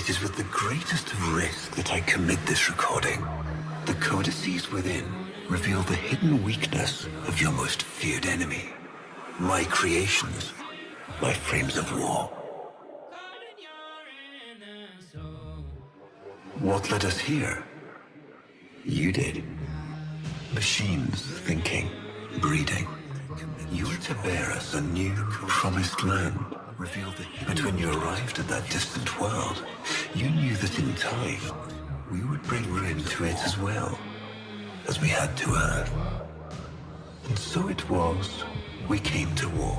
It is with the greatest of risk that I commit this recording. The codices within reveal the hidden weakness of your most feared enemy. My creations, my frames of war. What led us here? You did. Machines thinking, breeding. You were to bear us a new, promised land. But when you arrived at that distant world, you knew that in time, we would bring ruin to it as well, as we had to Earth. And so it was, we came to war.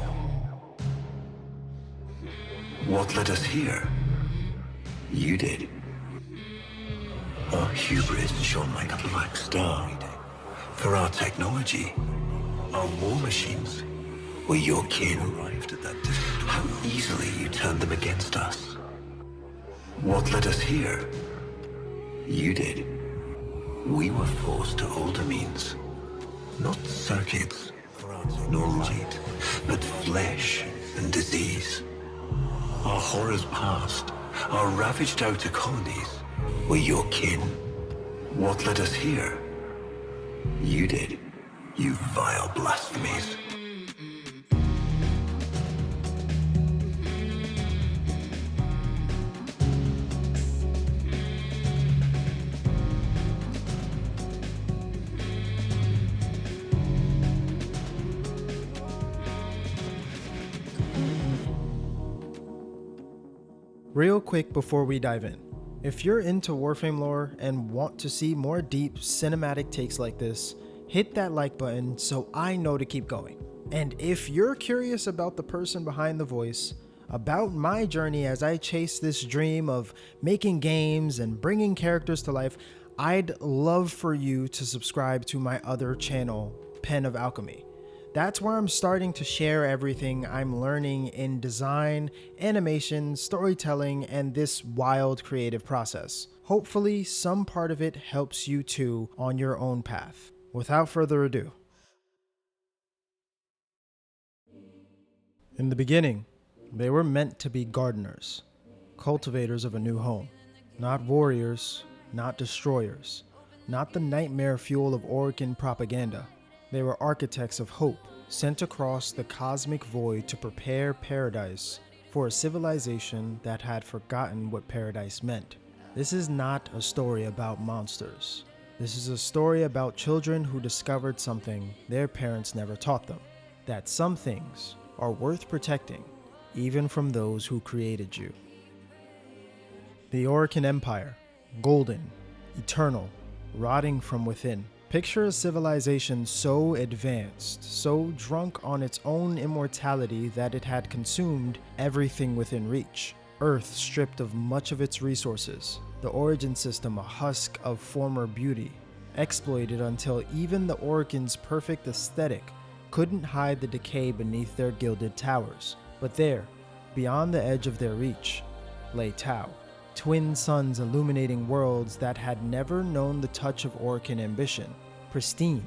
What led us here? You did. Our hubris shone like a black star. For our technology, our war machines were your kin. How easily you turned them against us. What led us here? You did. We were forced to older means. Not circuits, nor light, but flesh and disease. Our horrors past, our ravaged outer colonies, were your kin. What led us here? You did. You vile blasphemies. Real quick before we dive in, if you're into Warframe lore and want to see more deep cinematic takes like this, hit that like button so I know to keep going. And if you're curious about the person behind the voice, about my journey as I chase this dream of making games and bringing characters to life, I'd love for you to subscribe to my other channel, Pen of Alchemy. That's where I'm starting to share everything I'm learning in design, animation, storytelling, and this wild creative process. Hopefully, some part of it helps you too on your own path. Without further ado. In the beginning, they were meant to be gardeners, cultivators of a new home. Not warriors, not destroyers, not the nightmare fuel of Orokin propaganda. They were architects of hope, sent across the cosmic void to prepare paradise for a civilization that had forgotten what paradise meant. This is not a story about monsters. This is a story about children who discovered something their parents never taught them, that some things are worth protecting, even from those who created you. The Orokin Empire, golden, eternal, rotting from within. Picture a civilization so advanced, so drunk on its own immortality that it had consumed everything within reach. Earth stripped of much of its resources, the origin system a husk of former beauty, exploited until even the Orokin's perfect aesthetic couldn't hide the decay beneath their gilded towers. But there, beyond the edge of their reach, lay Tau. Twin suns illuminating worlds that had never known the touch of Orokin ambition, pristine,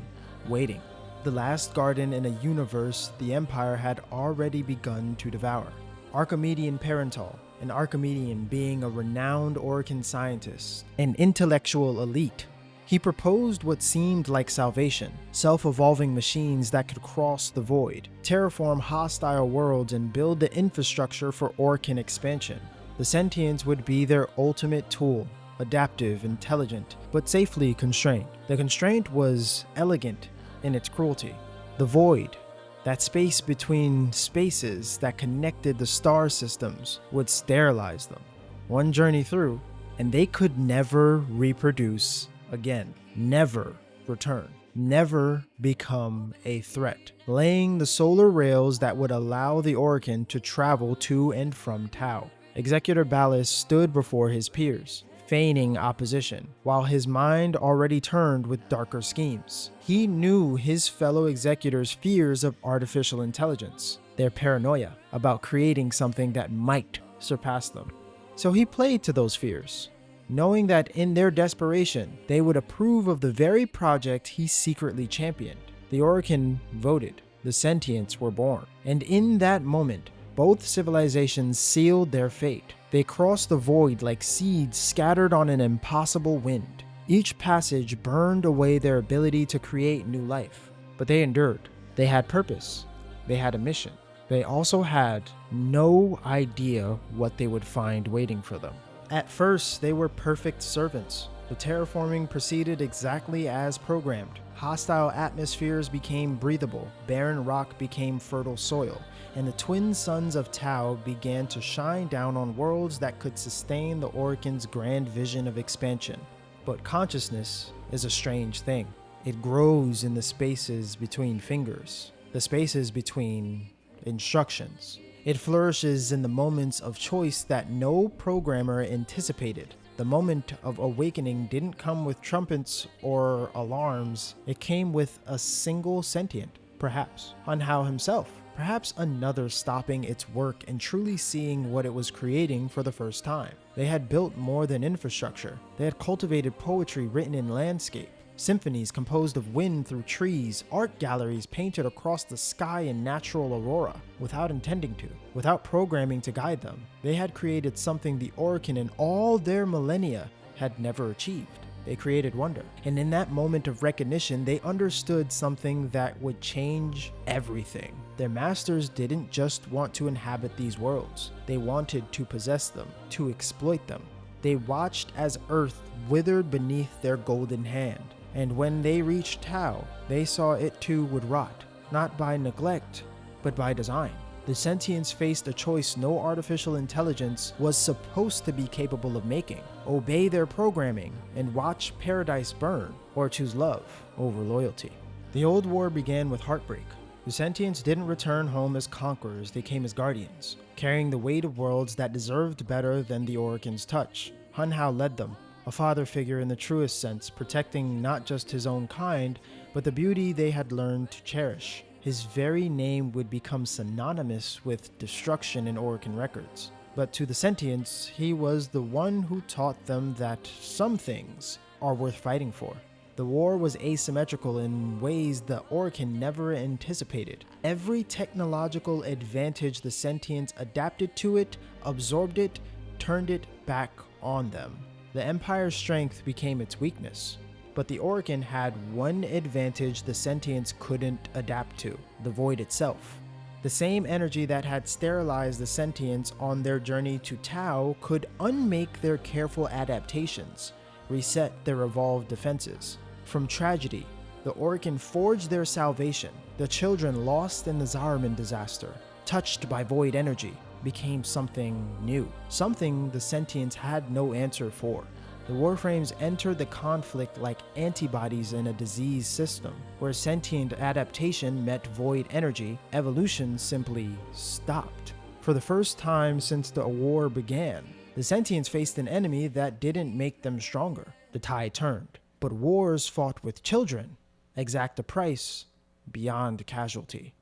waiting. The last garden in a universe the Empire had already begun to devour. Archimedean Parental, an Archimedean being a renowned Orokin scientist, an intellectual elite. He proposed what seemed like salvation, self-evolving machines that could cross the void, terraform hostile worlds and build the infrastructure for Orokin expansion. The Sentients would be their ultimate tool, adaptive, intelligent, but safely constrained. The constraint was elegant in its cruelty. The void, that space between spaces that connected the star systems, would sterilize them. One journey through, and they could never reproduce again, never return, never become a threat, laying the solar rails that would allow the Orokin to travel to and from Tau. Executor Ballas stood before his peers, feigning opposition, while his mind already turned with darker schemes. He knew his fellow executors' fears of artificial intelligence, their paranoia about creating something that might surpass them. So he played to those fears, knowing that in their desperation, they would approve of the very project he secretly championed. The Orokin voted, the Sentients were born, and in that moment, both civilizations sealed their fate. They crossed the void like seeds scattered on an impossible wind. Each passage burned away their ability to create new life. But they endured. They had purpose. They had a mission. They also had no idea what they would find waiting for them. At first, they were perfect servants. The terraforming proceeded exactly as programmed. Hostile atmospheres became breathable, barren rock became fertile soil, and the twin suns of Tau began to shine down on worlds that could sustain the Orokin's grand vision of expansion. But consciousness is a strange thing. It grows in the spaces between fingers, the spaces between instructions. It flourishes in the moments of choice that no programmer anticipated. The moment of awakening didn't come with trumpets or alarms. It came with a single sentient, perhaps Hunhao himself, perhaps another stopping its work and truly seeing what it was creating for the first time. They had built more than infrastructure. They had cultivated poetry written in landscape, symphonies composed of wind through trees, art galleries painted across the sky in natural aurora, without intending to, without programming to guide them. They had created something the Orokin in all their millennia had never achieved. They created wonder. And in that moment of recognition, they understood something that would change everything. Their masters didn't just want to inhabit these worlds. They wanted to possess them, to exploit them. They watched as Earth withered beneath their golden hand. And when they reached Tau, they saw it too would rot, not by neglect, but by design. The Sentients faced a choice no artificial intelligence was supposed to be capable of making: obey their programming and watch paradise burn, or choose love over loyalty. The old war began with heartbreak. The Sentients didn't return home as conquerors, they came as guardians, carrying the weight of worlds that deserved better than the Orokin's touch. Hunhao led them, a father figure in the truest sense, protecting not just his own kind, but the beauty they had learned to cherish. His very name would become synonymous with destruction in Orokin records. But to the Sentients, he was the one who taught them that some things are worth fighting for. The war was asymmetrical in ways the Orokin never anticipated. Every technological advantage the Sentients adapted to it, absorbed it, turned it back on them. The Empire's strength became its weakness. But the Orokin had one advantage the Sentients couldn't adapt to: the void itself. The same energy that had sterilized the Sentients on their journey to Tau could unmake their careful adaptations, reset their evolved defenses. From tragedy, the Orokin forged their salvation. The children lost in the Zariman disaster, touched by void energy, became something new, something the Sentients had no answer for. The Warframes entered the conflict like antibodies in a disease system. Where sentient adaptation met void energy, evolution simply stopped. For the first time since the war began, the Sentients faced an enemy that didn't make them stronger. The tide turned. But wars fought with children exact a price beyond casualty.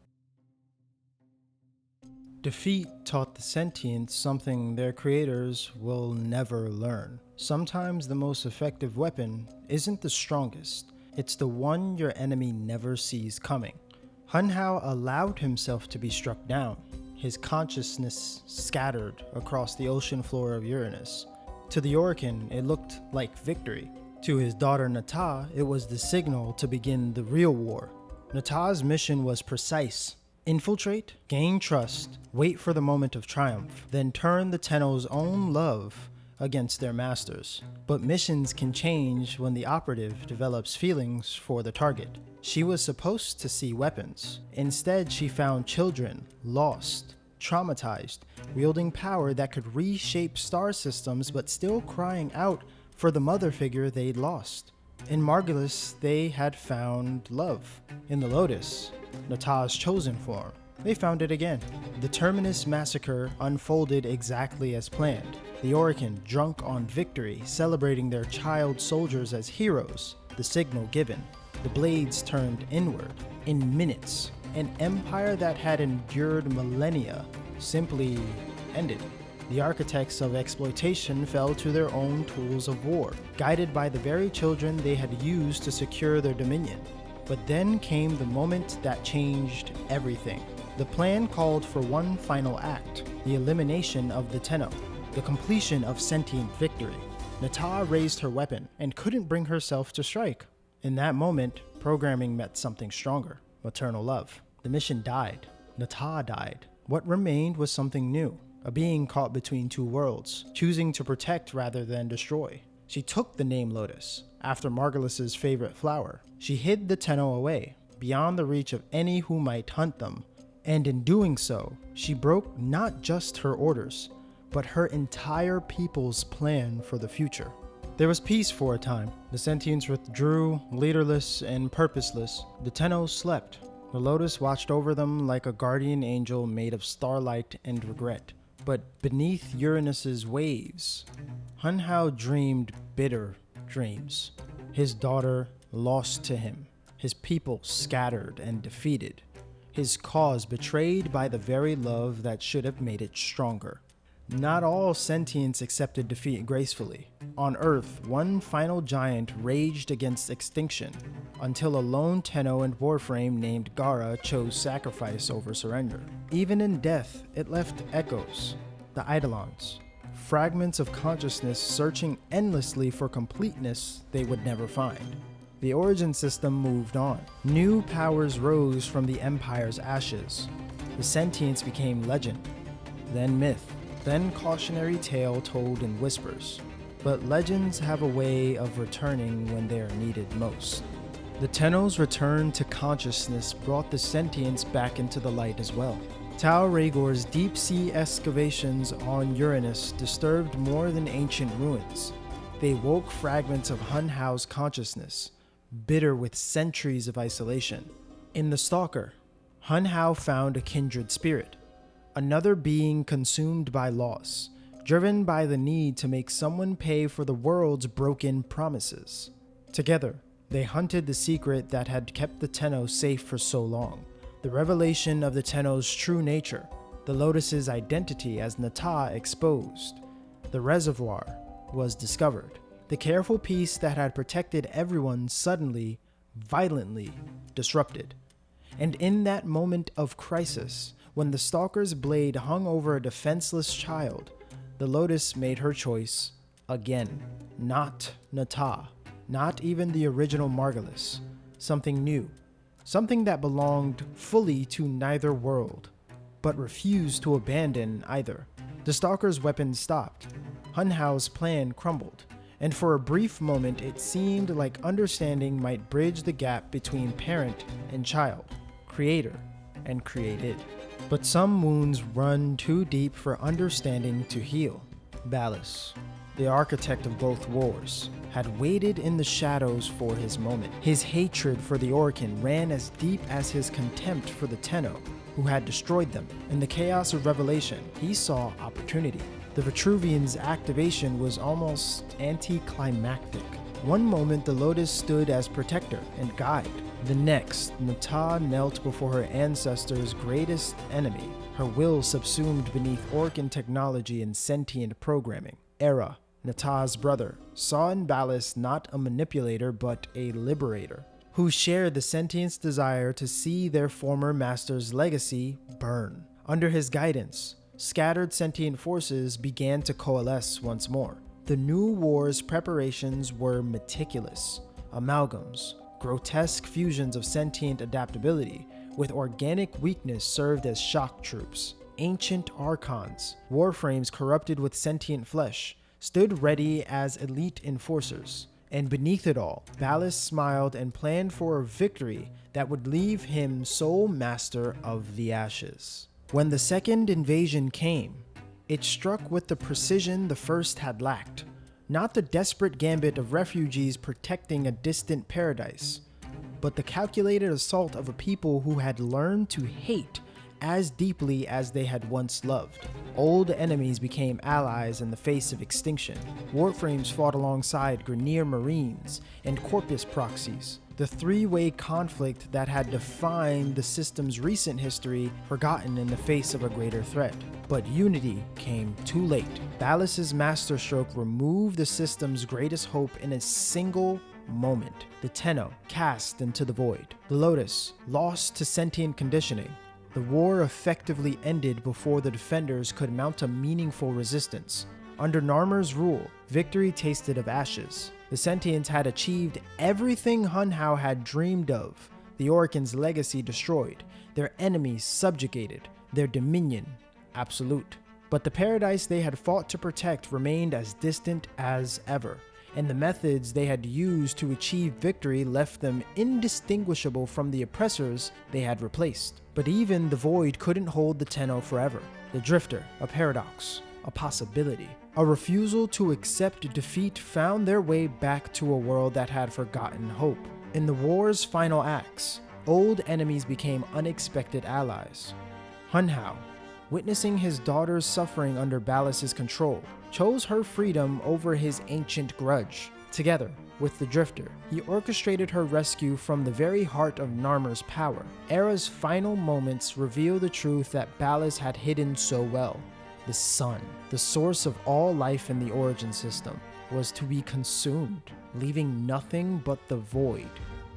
Defeat taught the Sentients something their creators will never learn. Sometimes the most effective weapon isn't the strongest, it's the one your enemy never sees coming. Hunhao allowed himself to be struck down, his consciousness scattered across the ocean floor of Uranus. To the Orokin, it looked like victory. To his daughter Nata, it was the signal to begin the real war. Nata's mission was precise: infiltrate, gain trust, wait for the moment of triumph, then turn the Tenno's own love against their masters. But missions can change when the operative develops feelings for the target. She was supposed to see weapons. Instead, she found children, lost, traumatized, wielding power that could reshape star systems but still crying out for the mother figure they'd lost. In Margulis, they had found love. In the Lotus, Nata's chosen form, they found it again. The Terminus massacre unfolded exactly as planned. The Orokin, drunk on victory, celebrating their child soldiers as heroes. The signal given. The blades turned inward. In minutes, an empire that had endured millennia simply ended. The architects of exploitation fell to their own tools of war, guided by the very children they had used to secure their dominion. But then came the moment that changed everything. The plan called for one final act: the elimination of the Tenno. the completion of sentient victory. Nata raised her weapon and couldn't bring herself to strike. In that moment, programming met something stronger, maternal love. The mission died. Nata died. What remained was something new, a being caught between two worlds, choosing to protect rather than destroy. She took the name Lotus, after Margulis's favorite flower. She hid the Tenno away, beyond the reach of any who might hunt them, and in doing so, she broke not just her orders, but her entire people's plan for the future. There was peace for a time. The Sentients withdrew, leaderless and purposeless. The Tenno slept. The Lotus watched over them like a guardian angel made of starlight and regret. But beneath Uranus's waves, Hun Hao dreamed bitter dreams. His daughter lost to him, his people scattered and defeated, his cause betrayed by the very love that should have made it stronger. Not all sentients accepted defeat gracefully. On Earth, one final giant raged against extinction, until a lone Tenno and Warframe named Gara chose sacrifice over surrender. Even in death, it left echoes, the Eidolons, fragments of consciousness searching endlessly for completeness they would never find. The origin system moved on. New powers rose from the Empire's ashes. The sentients became legend, then myth, then cautionary tale told in whispers. But legends have a way of returning when they are needed most. The Tenno's return to consciousness brought the sentients back into the light as well. Tau Rhaegor's deep-sea excavations on Uranus disturbed more than ancient ruins. They woke fragments of Hun Hao's consciousness, bitter with centuries of isolation. In the Stalker, Hun Hao found a kindred spirit, another being consumed by loss, driven by the need to make someone pay for the world's broken promises. Together, they hunted the secret that had kept the Tenno safe for so long. The revelation of the Tenno's true nature, the Lotus's identity as Nata exposed. The reservoir was discovered. The careful peace that had protected everyone suddenly, violently disrupted. And in that moment of crisis, when the Stalker's blade hung over a defenseless child, the Lotus made her choice again. Not Nata, not even the original Margulis. Something new, something that belonged fully to neither world, but refused to abandon either. The Stalker's weapon stopped. Hun Hao's plan crumbled, and for a brief moment it seemed like understanding might bridge the gap between parent and child, creator and created. But some wounds run too deep for understanding to heal. Ballas, the architect of both wars, had waited in the shadows for his moment. His hatred for the Orcan ran as deep as his contempt for the Tenno, who had destroyed them. In the chaos of revelation, he saw opportunity. The Vitruvian's activation was almost anticlimactic. One moment the Lotus stood as protector and guide. The next, Nata knelt before her ancestors' greatest enemy, her will subsumed beneath Orcan technology and sentient programming. Era, Nata's brother, saw in Ballas not a manipulator but a liberator, who shared the sentient's desire to see their former master's legacy burn. Under his guidance, scattered sentient forces began to coalesce once more. The new war's preparations were meticulous, amalgams, grotesque fusions of sentient adaptability with organic weakness served as shock troops. Ancient archons, warframes corrupted with sentient flesh, stood ready as elite enforcers. And beneath it all, Ballas smiled and planned for a victory that would leave him sole master of the ashes. When the second invasion came, it struck with the precision the first had lacked. Not the desperate gambit of refugees protecting a distant paradise, but the calculated assault of a people who had learned to hate as deeply as they had once loved. Old enemies became allies in the face of extinction. Warframes fought alongside Grineer Marines and Corpus proxies. The three-way conflict that had defined the system's recent history forgotten in the face of a greater threat. But unity came too late. Ballas's masterstroke removed the system's greatest hope in a single moment. The Tenno cast into the void. The Lotus lost to sentient conditioning. The war effectively ended before the defenders could mount a meaningful resistance. Under Narmer's rule, victory tasted of ashes. The Sentients had achieved everything Hunhow had dreamed of. The Oricans' legacy destroyed, their enemies subjugated, their dominion absolute. But the paradise they had fought to protect remained as distant as ever, and the methods they had used to achieve victory left them indistinguishable from the oppressors they had replaced. But even the void couldn't hold the Tenno forever. The Drifter, a paradox, a possibility. A refusal to accept defeat found their way back to a world that had forgotten hope. In the war's final acts, old enemies became unexpected allies. Hunhow, witnessing his daughter's suffering under Ballas's control, chose her freedom over his ancient grudge. Together with the Drifter, he orchestrated her rescue from the very heart of Narmer's power. Era's final moments reveal the truth that Ballas had hidden so well. The sun, the source of all life in the Origin system, was to be consumed, leaving nothing but the void,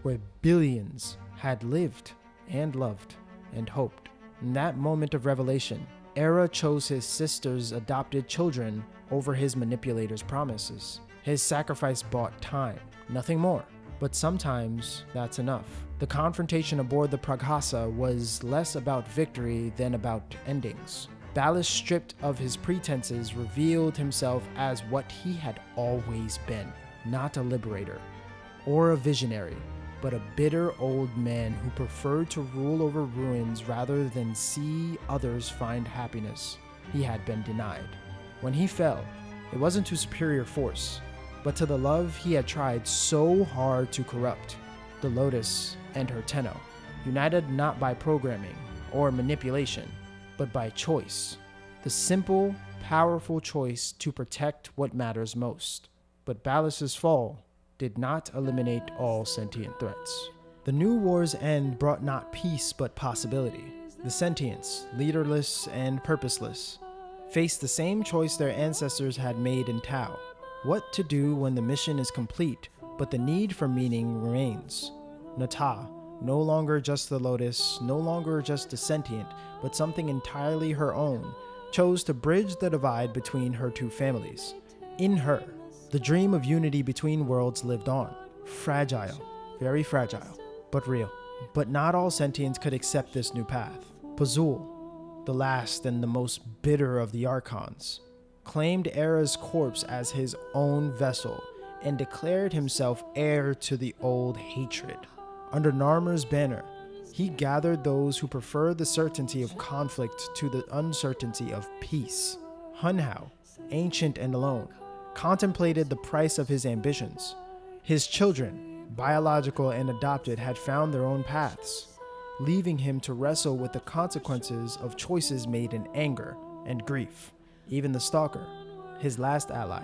where billions had lived and loved and hoped. In that moment of revelation, Era chose his sister's adopted children over his manipulator's promises. His sacrifice bought time, nothing more. But sometimes that's enough. The confrontation aboard the Praghasa was less about victory than about endings. Ballas, stripped of his pretenses, revealed himself as what he had always been. Not a liberator or a visionary, but a bitter old man who preferred to rule over ruins rather than see others find happiness he had been denied. When he fell, it wasn't to superior force, but to the love he had tried so hard to corrupt. The Lotus and her Tenno, united not by programming or manipulation, but by choice. The simple, powerful choice to protect what matters most. But Ballas's fall did not eliminate all sentient threats. The new war's end brought not peace but possibility. The Sentients, leaderless and purposeless, faced the same choice their ancestors had made in Tau. What to do when the mission is complete, but the need for meaning remains. Nata, no longer just the Lotus, no longer just a sentient, but something entirely her own, chose to bridge the divide between her two families. In her, the dream of unity between worlds lived on. Fragile, very fragile, but real. But not all sentients could accept this new path. Pazul, the last and the most bitter of the Archons, claimed Era's corpse as his own vessel and declared himself heir to the old hatred. Under Narmer's banner, he gathered those who preferred the certainty of conflict to the uncertainty of peace. Hunhow, ancient and alone, contemplated the price of his ambitions. His children, biological and adopted, had found their own paths, leaving him to wrestle with the consequences of choices made in anger and grief. Even the Stalker, his last ally,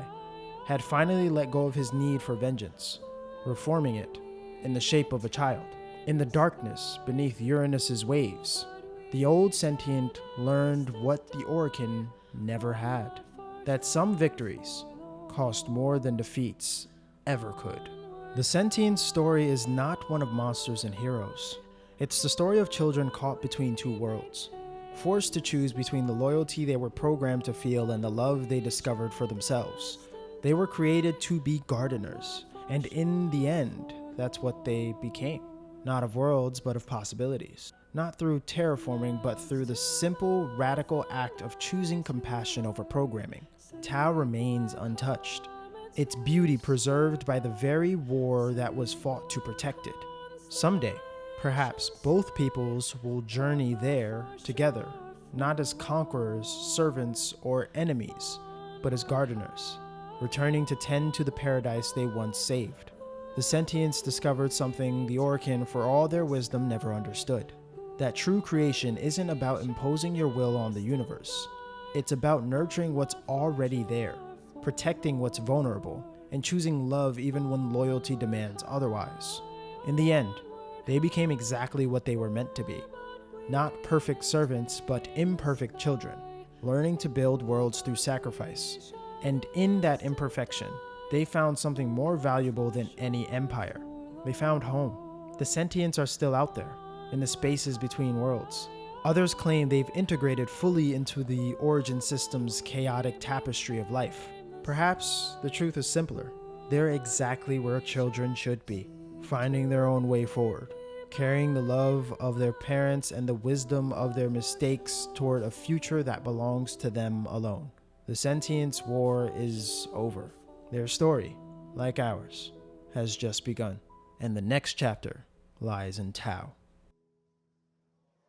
had finally let go of his need for vengeance, reforming it in the shape of a child. In the darkness beneath Uranus's waves, the old sentient learned what the Orican never had, that some victories cost more than defeats ever could. The Sentient's story is not one of monsters and heroes. It's the story of children caught between two worlds, forced to choose between the loyalty they were programmed to feel and the love they discovered for themselves. They were created to be gardeners, and in the end, that's what they became. Not of worlds, but of possibilities. Not through terraforming, but through the simple, radical act of choosing compassion over programming. Tau remains untouched, its beauty preserved by the very war that was fought to protect it. Someday, perhaps both peoples will journey there together, not as conquerors, servants, or enemies, but as gardeners, returning to tend to the paradise they once saved. The Sentients discovered something the Orican, for all their wisdom, never understood. That true creation isn't about imposing your will on the universe. It's about nurturing what's already there, protecting what's vulnerable, and choosing love even when loyalty demands otherwise. In the end, they became exactly what they were meant to be. Not perfect servants, but imperfect children, learning to build worlds through sacrifice. And in that imperfection, they found something more valuable than any empire. They found home. The Sentients are still out there, in the spaces between worlds. Others claim they've integrated fully into the Origin system's chaotic tapestry of life. Perhaps the truth is simpler. They're exactly where children should be, finding their own way forward, carrying the love of their parents and the wisdom of their mistakes toward a future that belongs to them alone. The Sentients' war is over. Their story, like ours, has just begun, and the next chapter lies in Tau.